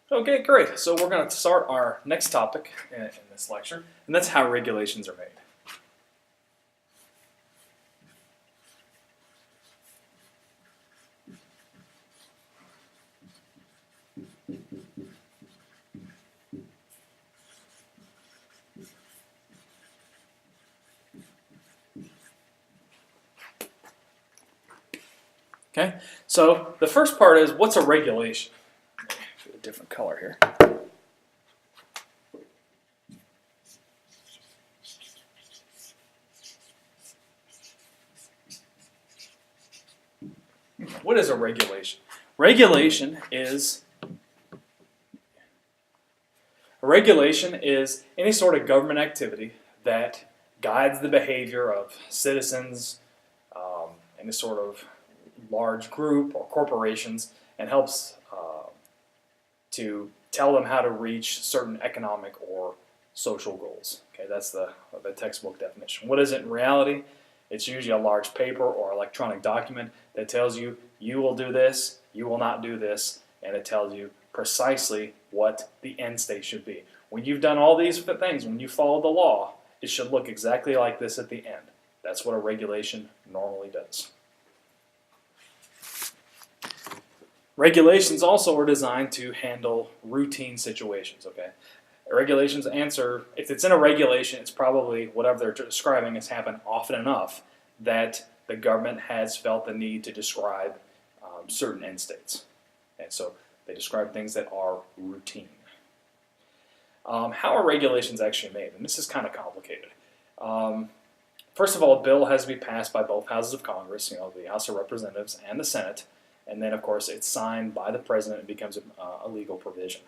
Okay, great. So we're going to start our next topic in this lecture, and that's how regulations are made. Okay, so the first part is, what's a regulation? Get a different color here. What is a regulation? Regulation is any sort of government activity that guides the behavior of citizens, any sort of large group or corporations, and helps to tell them how to reach certain economic or social goals. Okay, that's the textbook definition. What is it in reality? It's usually a large paper or electronic document that tells you, you will do this, you will not do this, and it tells you precisely what the end state should be. When you've done all these things, when you follow the law, it should look exactly like this at the end. That's what a regulation normally does. Regulations also are designed to handle routine situations, okay? Regulations answer, if it's in a regulation, it's probably whatever they're describing has happened often enough that the government has felt the need to describe certain end states. And so they describe things that are routine. How are regulations actually made? And this is kind of complicated. First of all, a bill has to be passed by both houses of Congress, the House of Representatives and the Senate, and then, of course, it's signed by the President and becomes a legal provision.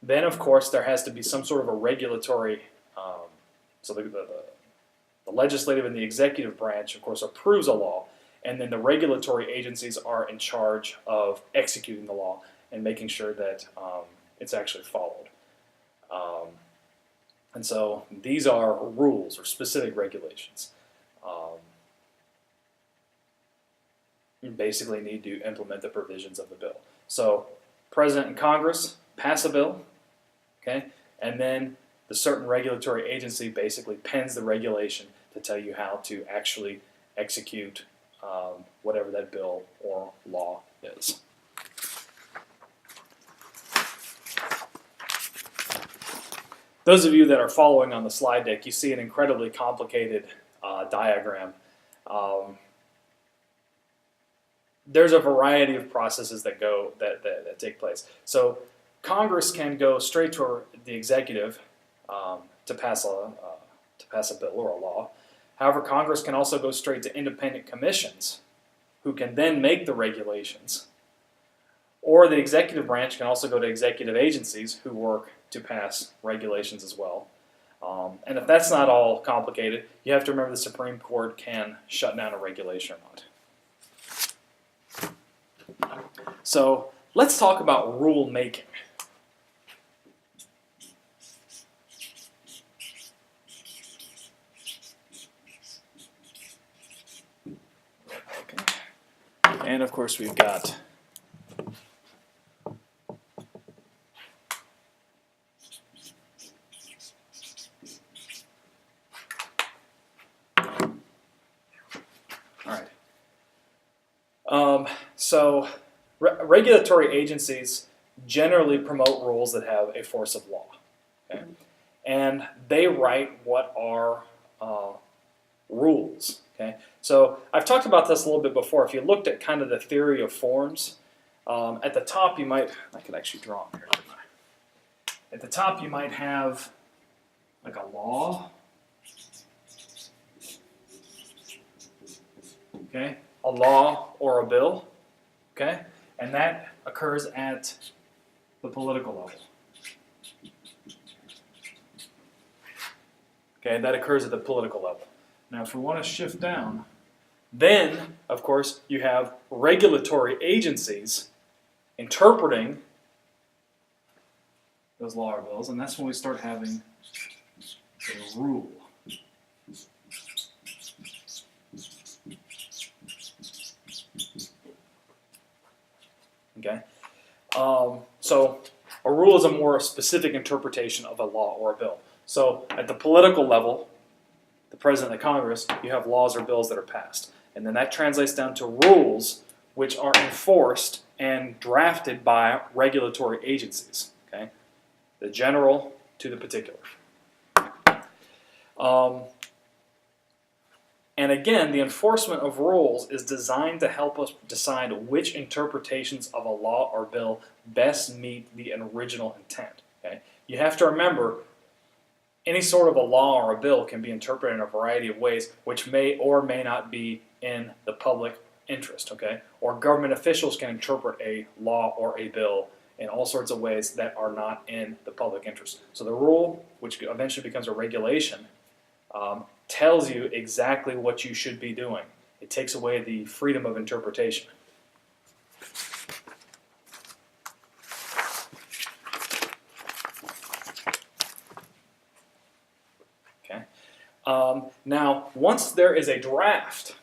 Then, of course, there has to be some sort of a regulatory, so the legislative and the executive branch, of course, approves a law, and then the regulatory agencies are in charge of executing the law and making sure that it's actually followed. And so these are rules or specific regulations. You basically need to implement the provisions of the bill. So President and Congress pass a bill, okay, and then the certain regulatory agency basically pens the regulation to tell you how to actually execute whatever that bill or law is. Those of you that are following on the slide deck, you see an incredibly complicated diagram. There's a variety of processes that take place. So Congress can go straight to the executive to pass a bill or a law. However, Congress can also go straight to independent commissions who can then make the regulations. Or the executive branch can also go to executive agencies who work to pass regulations as well. And if that's not all complicated, you have to remember the Supreme Court can shut down a regulation or not. So let's talk about rulemaking. Okay. And of course we've got so regulatory agencies generally promote rules that have a force of law, okay? And they write what are rules, okay? So I've talked about this a little bit before. If you looked at kind of the theory of forms, at the top you might, I could actually draw them here, couldn't I? At the top you might have like a law, okay? A law or a bill, okay? And that occurs at the political level. Okay, that occurs at the political level. Now, if we want to shift down, then, of course, you have regulatory agencies interpreting those law or bills, and that's when we start having a rule. Okay. So a rule is a more specific interpretation of a law or a bill. So at the political level, the President of Congress, you have laws or bills that are passed. And then that translates down to rules, which are enforced and drafted by regulatory agencies. Okay? The general to the particular. And again, the enforcement of rules is designed to help us decide which interpretations of a law or bill best meet the original intent. Okay? You have to remember, any sort of a law or a bill can be interpreted in a variety of ways, which may or may not be in the public interest. Okay? Or government officials can interpret a law or a bill in all sorts of ways that are not in the public interest. So the rule, which eventually becomes a regulation, tells you exactly what you should be doing. It takes away the freedom of interpretation. Okay. Now, once there is a draft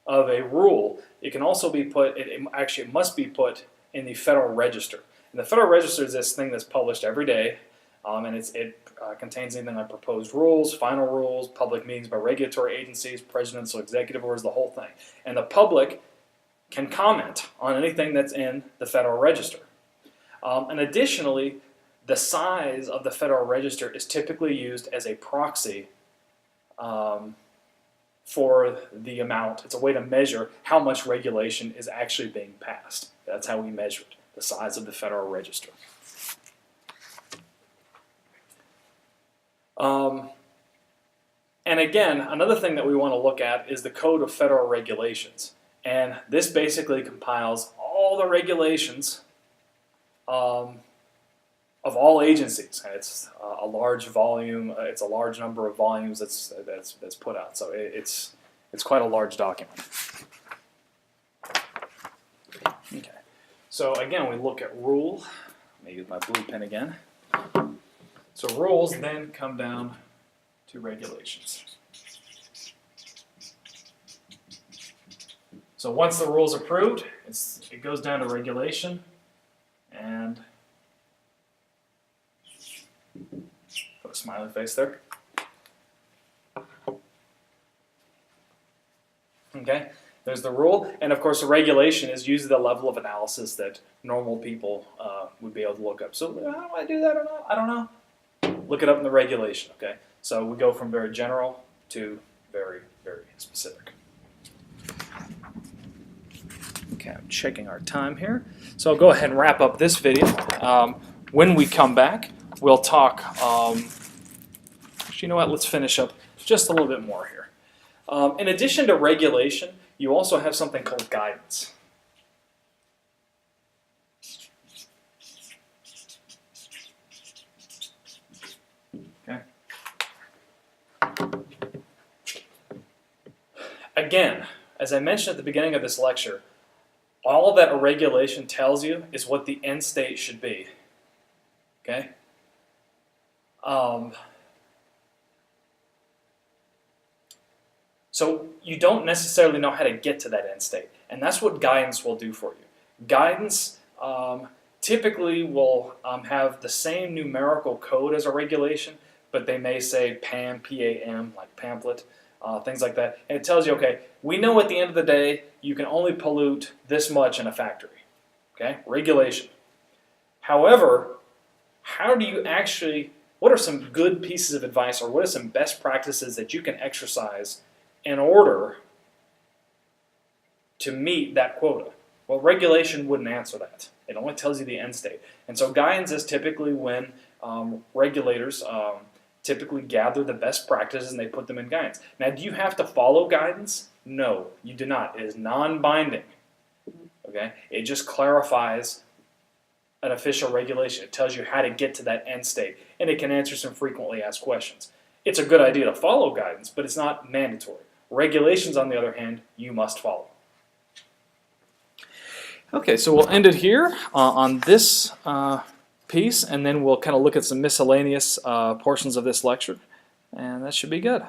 of a rule, it can also be put, actually it must be put in the Federal Register. And the Federal Register is this thing that's published every day, and it contains anything like proposed rules, final rules, public meetings by regulatory agencies, presidential executive orders, the whole thing. And the public can comment on anything that's in the Federal Register. And additionally, the size of the Federal Register is typically used as a proxy for the amount. It's a way to measure how much regulation is actually being passed. That's how we measure it, the size of the Federal Register. And again, another thing that we want to look at is the Code of Federal Regulations. And this basically compiles all the regulations of all agencies. And it's a large volume. It's a large number of volumes that's put out. So it's quite a large document. Okay. So again, we look at rule. Let me use my blue pen again. So rules then come down to regulations. So once the rule is approved, it goes down to regulation, and put a smiley face there. Okay, there's the rule, and of course the regulation is usually the level of analysis that normal people would be able to look up. So how do I do that or not? I don't know. Look it up in the regulation, okay? So we go from very general to very, very specific. Okay, I'm checking our time here. So I'll go ahead and wrap up this video. When we come back, we'll talk, actually, you know what, let's finish up just a little bit more here. In addition to regulation, you also have something called guidance. Again, as I mentioned at the beginning of this lecture, all that a regulation tells you is what the end state should be. Okay? So you don't necessarily know how to get to that end state, and that's what guidance will do for you. Guidance typically will have the same numerical code as a regulation, but they may say PAM, P-A-M, like pamphlet, things like that. And it tells you, okay, we know at the end of the day, you can only pollute this much in a factory. Okay, regulation. However, how do you actually, what are some good pieces of advice, or what are some best practices that you can exercise in order to meet that quota? Well, regulation wouldn't answer that. It only tells you the end state. And so guidance is typically when regulators typically gather the best practices and they put them in guidance. Now, do you have to follow guidance? No, you do not. It is non-binding. Okay? It just clarifies an official regulation. It tells you how to get to that end state, and it can answer some frequently asked questions. It's a good idea to follow guidance, but it's not mandatory. Regulations, on the other hand, you must follow. Okay, so we'll end it here on this piece, and then we'll kind of look at some miscellaneous portions of this lecture, and that should be good.